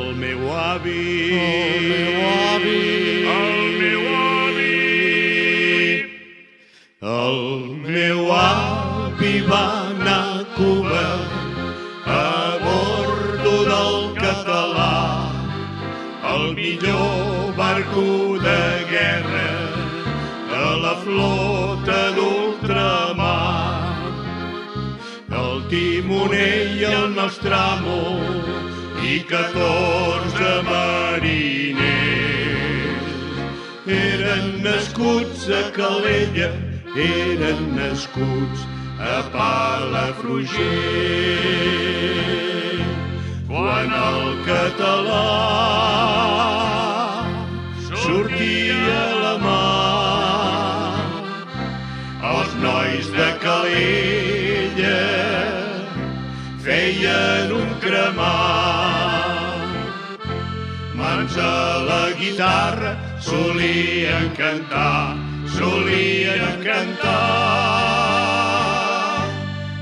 El meu avi, va anar a Cuba a bordo del Català, el millor barco de guerra de la flota d'ultramar. El timoner i el nostre amo i 14 mariners eren nascuts a Calella, eren nascuts a Palafrugell. Quan el català sortia a la mar, els nois de Calella feien un cremat. Mans a la guitarra solien cantar,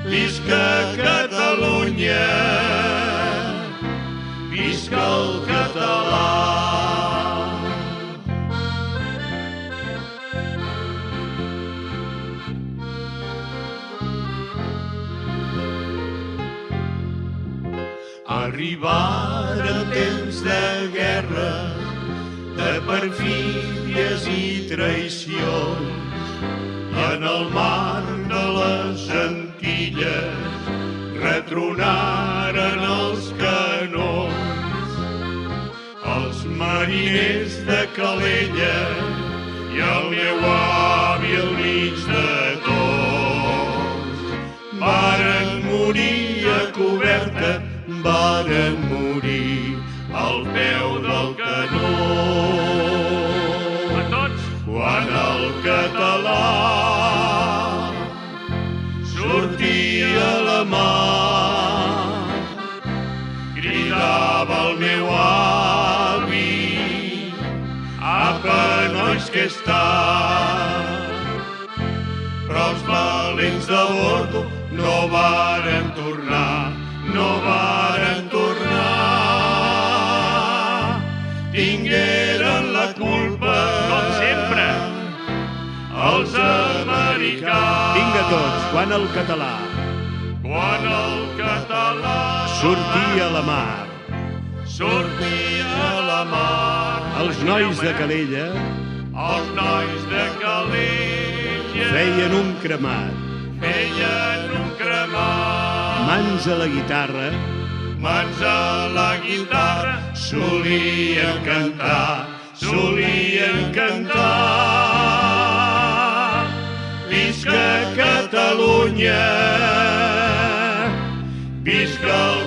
visca Catalunya, visca el català. Arribaren temps de guerra, de perfídies i traïcions. En el mar de les Antilles retronaren els canons. Els mariners de Calella i el meu avi al mig de tots varen morir a coberta, varen morir al peu del canó. Quan el català sortia a la mar, cridava el meu avi, apa, nois, que està. Però els valents de bordo no varen tornar, no varen tornar. Tingueren la culpa, com sempre, els americans. Vinga tots, quan el català sortia a la mar, els nois de Calella feien un cremat. Mans a la guitarra solien cantar, visca Catalunya, visca el